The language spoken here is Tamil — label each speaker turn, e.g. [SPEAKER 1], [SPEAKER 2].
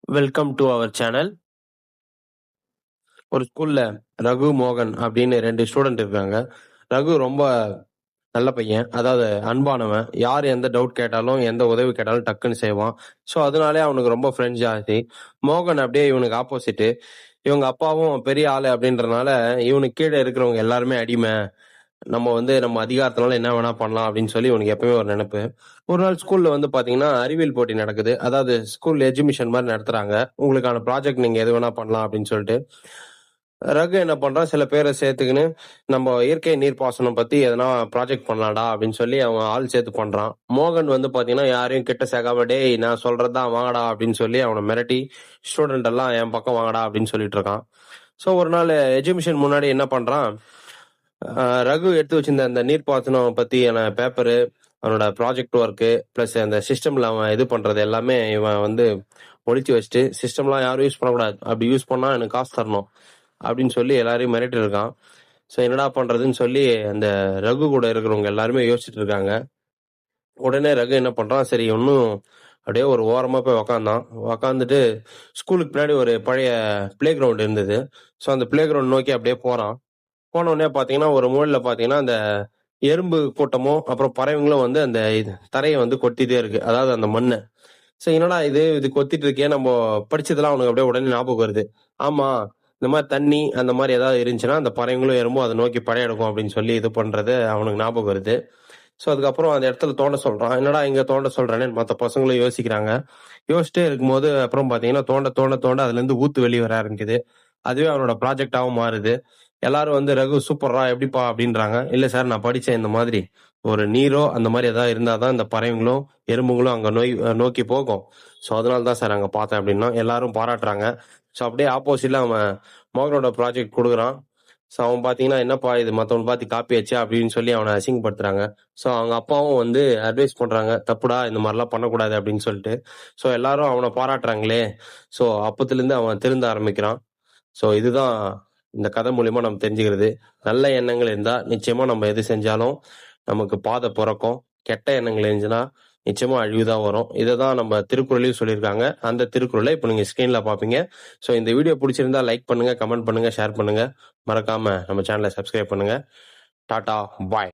[SPEAKER 1] Welcome to our channel. ஒரு ஸ்கூல்ல ரகு, மோகன் அப்படின்னு 2 ஸ்டூடண்ட் இருக்காங்க. ரகு ரொம்ப நல்ல பையன். அதாவது அன்பானவன். யார் எந்த டவுட் கேட்டாலும், எந்த உதவி கேட்டாலும் டக்குன்னு செய்வான். ஸோ, அதனாலயே அவனுக்கு ரொம்ப ஃப்ரெண்ட்ஸ் ஜாஸ்தி. மோகன் அப்படியே இவனுக்கு ஆப்போசிட்டு. இவங்க அப்பாவும் பெரிய ஆளு அப்படின்றனால, இவனுக்கு கீழ இருக்கிறவங்க எல்லாருமே அடிமை. நம்ம அதிகாரத்தினால என்ன வேணா பண்ணலாம் அப்படின்னு சொல்லி இவனுக்கு எப்பவுமே ஒரு நெனப்பு. ஒரு நாள் ஸ்கூல்ல பாத்தீங்கன்னா, அறிவியல் போட்டி நடக்குது. அதாவது ஸ்கூல் எக்ஸிபிஷன் மாரி நடத்துறாங்க. உங்களுக்கான ப்ராஜெக்ட் நீங்க எது வேணா பண்ணலாம் அப்படின்னு சொல்லிட்டு. ரகு என்ன பண்றான், சில பேரை சேர்த்துக்கின்னு, நம்ம இயற்கை நீர்ப்பாசனம் பத்தி எதனா ப்ராஜெக்ட் பண்ணலாம்டா அப்படின்னு சொல்லி அவன் ஆள் சேர்த்து பண்றான். மோகன் பாத்தீங்கன்னா, யாரையும் கிட்ட சேர்க்காம, டேய் நான் சொல்றதுதான் வாங்கடா அப்படின்னு சொல்லி அவனை மிரட்டி, ஸ்டூடெண்ட் எல்லாம் என் பக்கம் வாங்கடா அப்படின்னு சொல்லிட்டு இருக்கான். ஸோ ஒரு நாள் எக்ஸிபிஷன் முன்னாடி என்ன பண்றான், ரகு எடுத்து வச்சிருந்த அந்த நீர்ப்பாசனம் பத்தியான பேப்பரு, அவனோட ப்ராஜெக்ட் ஒர்க்கு, பிளஸ் அந்த சிஸ்டம்ல அவன் இது பண்றது எல்லாமே இவன் ஒளிச்சு வச்சுட்டு, சிஸ்டம்லாம் யாரும் யூஸ் பண்ணக்கூடாது, அப்படி யூஸ் பண்ணா எனக்கு காசு தரணும் அப்படின்னு சொல்லி எல்லாரையும் மிரட்டி இருக்கான். ஸோ என்னடா பண்றதுன்னு சொல்லி அந்த ரகு கூட இருக்கிறவங்க எல்லாருமே யோசிச்சுட்டு இருக்காங்க. உடனே ரகு என்ன பண்றான், சரி ஒன்னும் அப்படியே ஒரு ஓரமா போய் உக்காந்தான். உக்காந்துட்டு ஸ்கூலுக்கு பின்னாடி ஒரு பழைய பிளே கிரவுண்ட் இருந்தது. ஸோ அந்த பிளே கிரவுண்ட் நோக்கி அப்படியே போறான். போன உடனே பாத்தீங்கன்னா, ஒரு மூலையில பாத்தீங்கன்னா அந்த எறும்பு கூட்டமும் அப்புறம் பறவைங்களும் அந்த தரையை கொத்திட்டே இருக்கு, அதாவது அந்த மண்ணை. சரி என்னடா இது கொத்திட்டு இருக்கே, நம்ம படிச்சதெல்லாம் அவனுக்கு அப்படியே உடனே ஞாபகம் வருது. ஆமா, இந்த மாதிரி தண்ணி அந்த மாதிரி ஏதாவது இருந்துச்சுன்னா அந்த பறவைங்களும் எறும்பும் அதை நோக்கி படையெடுக்கும் அப்படின்னு சொல்லி இது பண்றது அவனுக்கு ஞாபகம் வருது. ஸோ அதுக்கப்புறம் அந்த இடத்துல தோண்ட சொல்றான். என்னடா இங்க தோண்ட சொல்றானே மற்ற பசங்களும் யோசிக்கிறாங்க. யோசிச்சுட்டே இருக்கும்போது அப்புறம் பாத்தீங்கன்னா தோண்ட தோண்ட தோண்ட அதுல இருந்து ஊத்து வெளியே வர ஆரம்பிக்குது. அதுவே அவனோட ப்ராஜெக்டாவும் மாறுது. எல்லாரும் ரகு சூப்பர்ரா எப்படிப்பா அப்படின்றாங்க. இல்ல சார், நான் படிச்சேன் இந்த மாதிரி ஒரு நீரோ அந்த மாதிரி ஏதாவது இருந்தாதான் இந்த பறவைங்களும் எறும்புகளும் அங்க நோக்கி போகும். ஸோ அதனால தான் சார் அங்க பார்த்தேன் அப்படின்னா எல்லாரும் பாராட்டுறாங்க. ஸோ அப்படியே ஆப்போசிட்ல அவன் மோகனோட ப்ராஜெக்ட் கொடுக்குறான். ஸோ அவன் பாத்தீங்கன்னா, என்னப்பா இது மத்தவன் பார்த்து காப்பி ஆச்சு அப்படின்னு சொல்லி அவனை அசிங்கப்படுத்துறாங்க. ஸோ அவங்க அப்பாவும் அட்வைஸ் பண்றாங்க, தப்புடா இந்த மாதிரிலாம் பண்ணக்கூடாது அப்படின்னு சொல்லிட்டு. ஸோ எல்லாரும் அவனை பாராட்டுறாங்களே. ஸோ அப்பத்துல இருந்து அவன் திருந்த ஆரம்பிக்கிறான். ஸோ இதுதான் இந்த கதை மூலியமா நம்ம தெரிஞ்சுக்கிறது. நல்ல எண்ணங்கள் இருந்தா நிச்சயமா நம்ம எது செஞ்சாலும் நமக்கு பாதை பிறக்கும். கெட்ட எண்ணங்கள் இருந்துச்சுன்னா நிச்சயமா அழிவுதான் வரும். இதைதான் நம்ம திருக்குறளையும் சொல்லியிருக்காங்க. அந்த திருக்குறளை இப்போ நீங்க ஸ்கிரீன்ல பாப்பீங்க. ஸோ இந்த வீடியோ பிடிச்சிருந்தா லைக் பண்ணுங்க, கமெண்ட் பண்ணுங்க, ஷேர் பண்ணுங்க. மறக்காம நம்ம சேனலை சப்ஸ்கிரைப் பண்ணுங்க. டாடா, பாய்.